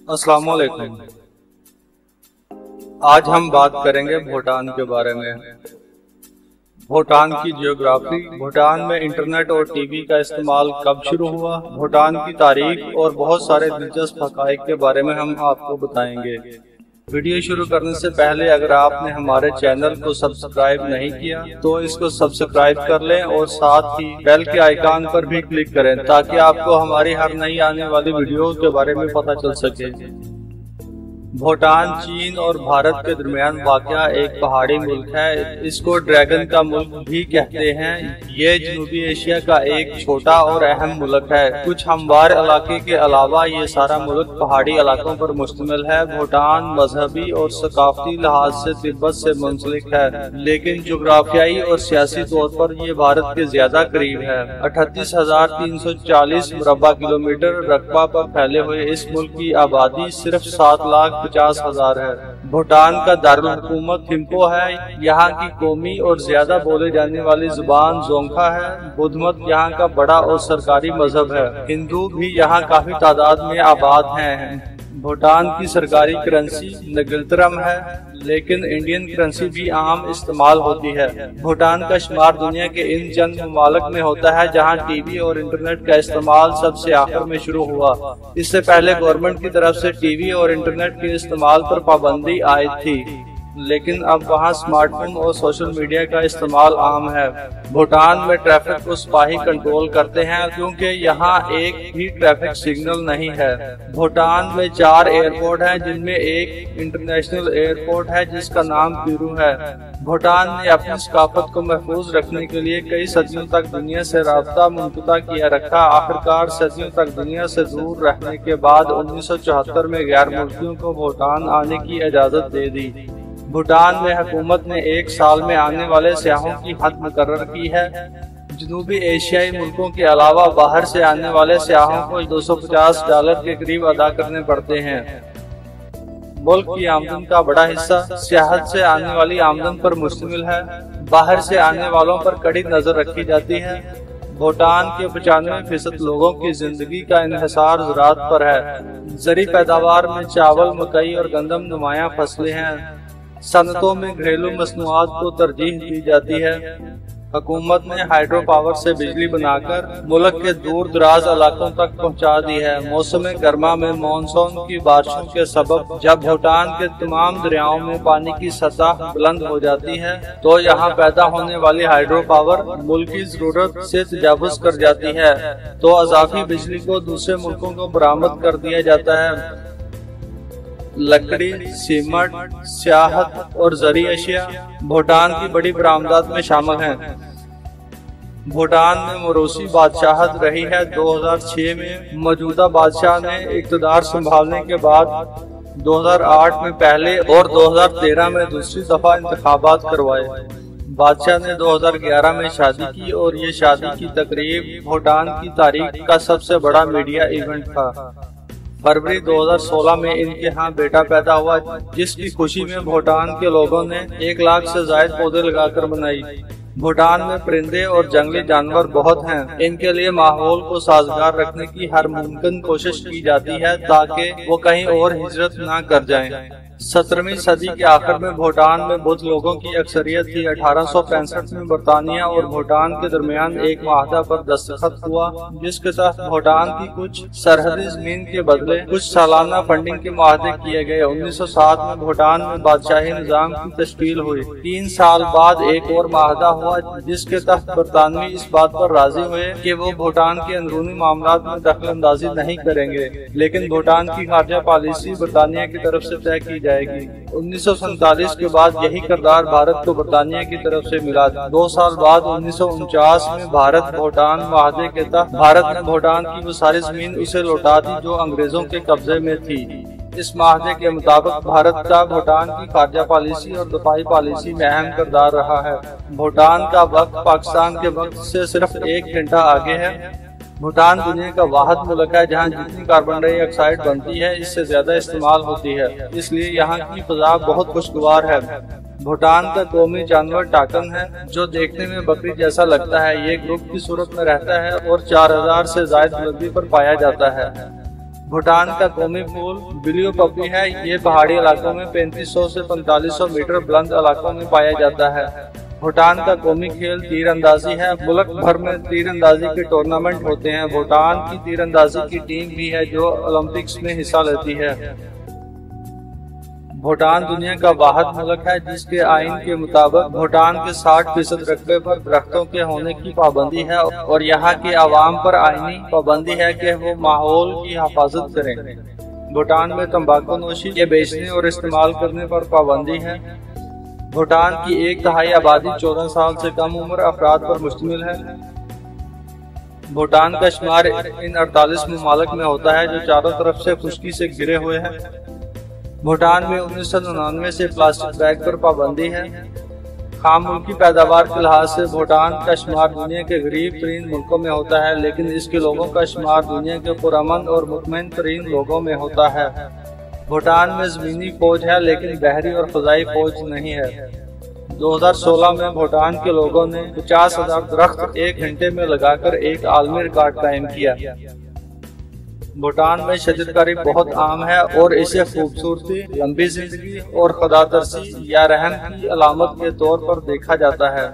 अस्सलाम वालेकुम। आज हम बात करेंगे भूटान के बारे में। भूटान की जियोग्राफी, भूटान में इंटरनेट और टीवी का इस्तेमाल कब शुरू हुआ, भूटान की तारीख और बहुत सारे दिलचस्प हक़ाइक़ के बारे में हम आपको बताएंगे। वीडियो शुरू करने से पहले अगर आपने हमारे चैनल को सब्सक्राइब नहीं किया तो इसको सब्सक्राइब कर लें और साथ ही बेल के आइकॉन पर भी क्लिक करें ताकि आपको हमारी हर नई आने वाली वीडियो के बारे में पता चल सके। भूटान चीन और भारत के दरमियान वाक़या एक पहाड़ी मुल्क है। इसको ड्रैगन का मुल्क भी कहते हैं। ये जनूबी एशिया का एक छोटा और अहम मुल्क है। कुछ हमवार इलाके के अलावा ये सारा मुल्क पहाड़ी इलाकों पर मुश्तमिल है। भूटान मजहबी और सकाफती लिहाज से तिब्बत से मुंसलिक है, लेकिन जोग्राफियाई और सियासी तौर पर ये भारत के ज्यादा करीब है। 38,340 मुरब्बा किलोमीटर रकबा पर फैले हुए इस मुल्क की आबादी सिर्फ 7,50,000 है। भूटान का दारुल हुकूमत थिम्पू है। यहाँ की कौमी और ज्यादा बोले जाने वाली जुबान जोंखा है। बुद्ध मत यहाँ का बड़ा और सरकारी मजहब है। हिंदू भी यहाँ काफी तादाद में आबाद हैं। भूटान की सरकारी करेंसी नगल्तरम है, लेकिन इंडियन करेंसी भी आम इस्तेमाल होती है। भूटान का शुमार दुनिया के इन चंद ममालिक में होता है जहां टीवी और इंटरनेट का इस्तेमाल सबसे आखिर में शुरू हुआ। इससे पहले गवर्नमेंट की तरफ से टीवी और इंटरनेट के इस्तेमाल पर पाबंदी आयद थी, लेकिन अब वहां स्मार्टफोन और सोशल मीडिया का इस्तेमाल आम है। भूटान में ट्रैफिक को सिपाही कंट्रोल करते हैं क्योंकि यहाँ एक भी ट्रैफिक सिग्नल नहीं है। भूटान में 4 एयरपोर्ट हैं, जिनमें एक इंटरनेशनल एयरपोर्ट है जिसका नाम पिरू है। भूटान ने अपनी सकाफत को महफूज रखने के लिए कई सदियों तक दुनिया से राब्ता मुनक़ता किया रखा। आखिरकार सदियों तक दुनिया से दूर रहने के बाद 1974 में गैर मुल्कियों को भूटान आने की इजाजत दे दी। भूटान में हुकूमत ने 1 साल में आने वाले सयाहों की हद मुकर्रर की है। जनूबी एशियाई मुल्कों के अलावा बाहर से आने वाले सयाहों को $250 के करीब अदा करने पड़ते हैं। मुल्क की आमदन का बड़ा हिस्सा सियाहत से आने वाली आमदन पर मुश्तमिल है। बाहर से आने वालों पर कड़ी नजर रखी जाती है। भूटान के 95% लोगों की जिंदगी का इन्हिसार ज़राअत पर है। ज़री पैदावार में चावल, मकई और गंदम नुमायां फसलें हैं। सनतों में घरेलू मसनूआत को तरजीह दी जाती है। हुकूमत ने हाइड्रो पावर से बिजली बनाकर मुल्क के दूर दराज इलाकों तक पहुंचा दी है। मौसम गर्मा में मानसून की बारिशों के सबब जब भूटान के तमाम दरियाओं में पानी की सतह बुलंद हो जाती है तो यहाँ पैदा होने वाली हाइड्रो पावर मुल्क की जरूरत से तजावुज कर जाती है, तो अजाफी बिजली को दूसरे मुल्कों को बरामद कर दिया जाता है। लकड़ी, सीमेंट, स्याहत और ज़री अशिया भूटान की बड़ी बरामदात में शामिल हैं। भूटान में मोरूसी बादशाहत रही है। 2006 में मौजूदा बादशाह ने इक़्तिदार संभालने के बाद 2008 में पहले और 2013 में दूसरी दफा इंतखाबात करवाए। बादशाह ने 2011 में शादी की और ये शादी की तकरीब भूटान की तारीख का सबसे बड़ा मीडिया इवेंट था। फरवरी 2016 में इनके यहाँ बेटा पैदा हुआ, जिसकी खुशी में भूटान के लोगों ने 1 लाख से ज्यादा पौधे लगाकर मनाई। भूटान में परिंदे और जंगली जानवर बहुत हैं। इनके लिए माहौल को साजगार रखने की हर मुमकिन कोशिश की जाती है ताकि वो कहीं और हिजरत न कर जाएं। 17वीं सदी के आखिर में भूटान में बुद्ध लोगों की अक्सरियत थी। 1865 में बरतानिया और भूटान के दरमियान एक माहदा पर दस्तखत हुआ, जिसके तहत भूटान की कुछ सरहदी जमीन के बदले कुछ सालाना फंडिंग के माहदे किए गए। 1907 में भूटान में बादशाही निजाम की तश्कील हुई। 3 साल बाद एक और माहदा हुआ, जिसके तहत बरतानवी इस बात पर राजी हुए कि वो भूटान के अंदरूनी मामलात में दखल अंदाजी नहीं करेंगे, लेकिन भूटान की खारजा पॉलिसी बरतानिया की तरफ से तय की जाएगी। 1947 के बाद यही किरदार भारत को बरतानिया की तरफ से मिला। 2 साल बाद 1949 में भारत भूटान माहदे के तहत भारत ने भूटान की वो सारी जमीन उसे लौटा दी जो अंग्रेजों के कब्जे में थी। इस माहदे के मुताबिक भारत का भूटान की खारजा पॉलिसी और दफाई पॉलिसी में अहम किरदार रहा है। भूटान का वक्त पाकिस्तान के वक्त से सिर्फ 1 घंटा आगे है। भूटान दुनिया का वाहिद मुल्क है जहाँ जितनी कार्बन डाइऑक्साइड बनती है इससे ज्यादा इस्तेमाल होती है, इसलिए यहाँ की फिजा बहुत खुशगवार है। भूटान का कौमी जानवर टाकन है, जो देखने में बकरी जैसा लगता है। ये ग्रुप की सूरत में रहता है और 4000 से ज्यादा बुलंदी पर पाया जाता है। भूटान का कौमी फूल बिलियो पपी है। ये पहाड़ी इलाकों में 3500 से 4500 मीटर बुलंद इलाकों में पाया जाता है। भूटान का कौमी खेल तीर अंदाजी है। मुल्क भर में तीर अंदाजी के टूर्नामेंट होते हैं। भूटान की तीर अंदाजी की टीम भी है जो ओलंपिक्स में हिस्सा लेती है। भूटान दुनिया का वाहिद मुल्क है जिसके आइन के मुताबिक भूटान के 60% रकबे पर दरख्तों के होने की पाबंदी है और यहाँ के आवाम पर आईनी पाबंदी है कि वो माहौल की हिफाजत करें। भूटान में तंबाकू नोशी के बेचने और इस्तेमाल करने पर पाबंदी है। भूटान की 1/3 आबादी 14 साल से कम उम्र अफराद पर मुश्तमिल है। भूटान का शुमार इन 48 ममालिक में होता है जो चारों तरफ से खुश्की से घिरे हुए हैं। भूटान में 1999 से प्लास्टिक बैग पर पाबंदी है। खाम मुल्की पैदावार के लिहाज से भूटान का शुमार दुनिया के गरीब तरीन मुल्कों में होता है, लेकिन इसके लोगों का शुमार दुनिया के पुरअमन और मुतमईन तरीन लोगों में होता है। भूटान में जमीनी फौज है लेकिन बहरी और फजाई फौज नहीं है। 2016 में भूटान के लोगों ने 50,000 दरख्त 1 घंटे में लगाकर एक आलमी रिकॉर्ड कायम किया। भूटान में शजरकारी बहुत आम है और इसे खूबसूरती, लंबी जिंदगी और खुदा तरसी या रहम की अलामत के तौर पर देखा जाता है।